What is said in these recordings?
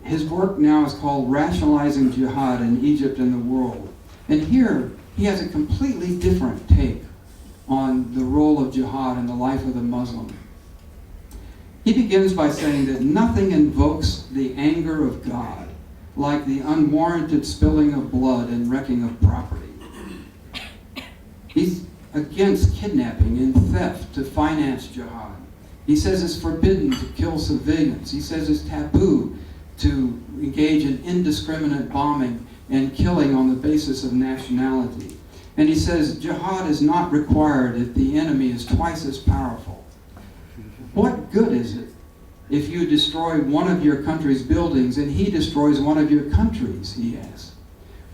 his work now is called Rationalizing Jihad in Egypt and the World. And here, he has a completely different take on the role of jihad in the life of the Muslim. He begins by saying that nothing invokes the anger of God like the unwarranted spilling of blood and wrecking of property. He's against kidnapping and theft to finance jihad. He says it's forbidden to kill civilians. He says it's taboo to engage in indiscriminate bombing and killing on the basis of nationality. And he says jihad is not required if the enemy is twice as powerful. What good is it if you destroy one of your country's buildings and he destroys one of your countries, he asks.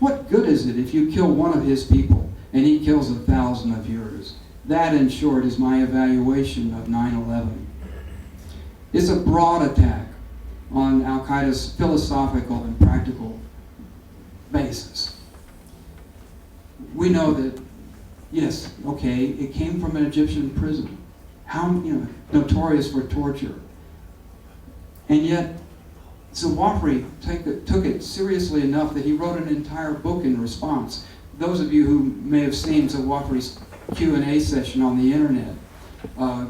What good is it if you kill one of his people and he kills 1,000 of yours? That, in short, is my evaluation of 9/11. It's a broad attack on Al-Qaeda's philosophical and practical basis. We know that, yes, okay, it came from an Egyptian prison. How, notorious for torture. And yet, Zawahiri took it seriously enough that he wrote an entire book in response. Those of you who may have seen Zawahiri's Q&A session on the internet,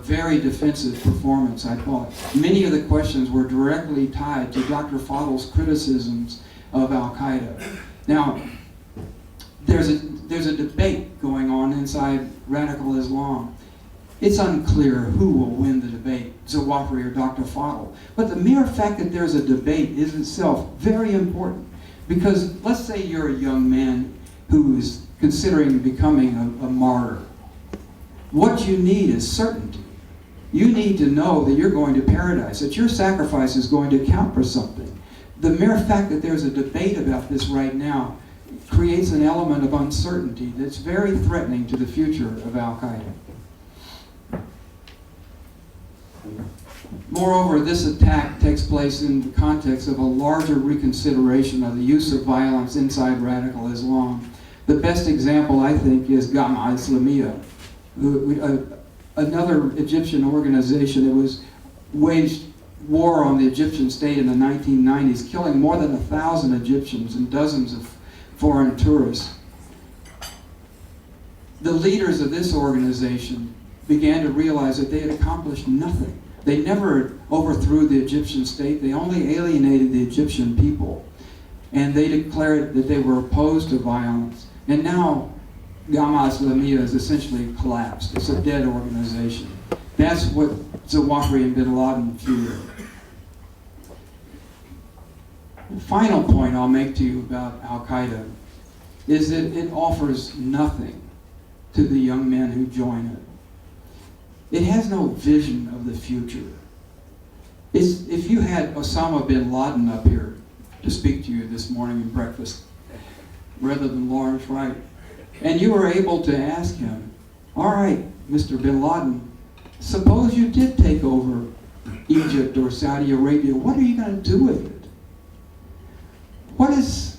very defensive performance, I thought. Many of the questions were directly tied to Dr. Fadl's criticisms of Al-Qaeda. Now, there's a debate going on inside radical Islam. It's unclear who will win the debate, Zawahiri or Dr. Fadl. But the mere fact that there's a debate is itself very important. Because let's say you're a young man who is considering becoming a martyr. What you need is certainty. You need to know that you're going to paradise, that your sacrifice is going to count for something. The mere fact that there's a debate about this right now creates an element of uncertainty that's very threatening to the future of Al-Qaeda. Moreover, this attack takes place in the context of a larger reconsideration of the use of violence inside radical Islam. The best example, I think, is Jama'a Islamiyah, another Egyptian organization that was waged war on the Egyptian state in the 1990s, killing more than 1,000 Egyptians and dozens of foreign tourists. The leaders of this organization began to realize that they had accomplished nothing. They never overthrew the Egyptian state. They only alienated the Egyptian people. And they declared that they were opposed to violence. And now Jama'a Islamiyah has essentially collapsed. It's a dead organization. That's what Zawahiri and bin Laden feared. The final point I'll make to you about Al-Qaeda is that it offers nothing to the young men who join it. It has no vision of the future. If you had Osama bin Laden up here to speak to you this morning at breakfast, rather than Lawrence Wright, and you were able to ask him, all right, Mr. bin Laden, suppose you did take over Egypt or Saudi Arabia, what are you going to do with it? What is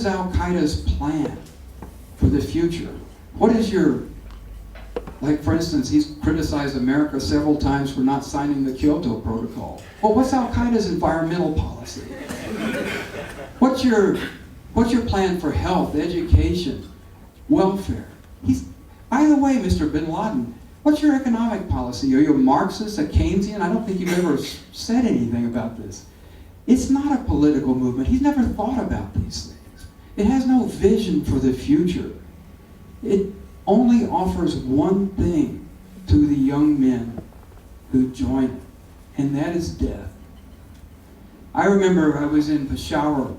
Al-Qaeda's plan for the future? What is like for instance, he's criticized America several times for not signing the Kyoto Protocol. Well, what's Al-Qaeda's environmental policy? What's your plan for health, education, welfare? By the way, Mr. bin Laden, what's your economic policy? Are you a Marxist, a Keynesian? I don't think you've ever said anything about this. It's not a political movement. He's never thought about these things. It has no vision for the future. It only offers one thing to the young men who join it, and that is death. I remember I was in Peshawar,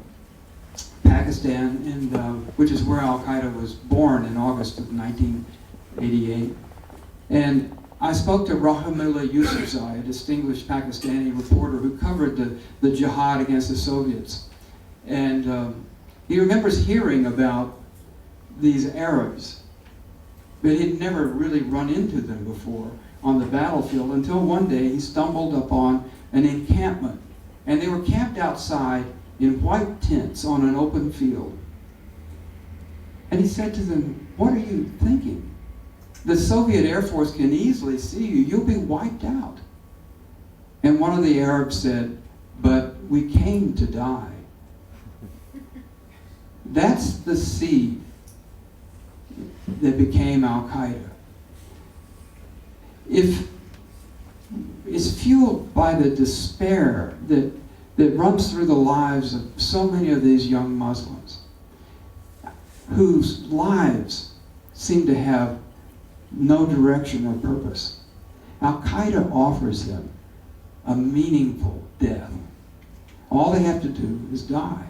Pakistan, and which is where Al-Qaeda was born in August of 1988. And I spoke to Rahimullah Yousafzai, a distinguished Pakistani reporter who covered the jihad against the Soviets. And he remembers hearing about these Arabs, but he'd never really run into them before on the battlefield until one day he stumbled upon an encampment. And they were camped outside in white tents on an open field. And he said to them, what are you thinking? The Soviet Air Force can easily see you. You'll be wiped out. And one of the Arabs said, but we came to die. That's the seed that became Al-Qaeda. If it's fueled by the despair that runs through the lives of so many of these young Muslims, whose lives seem to have no direction or purpose. Al-Qaeda offers them a meaningful death. All they have to do is die.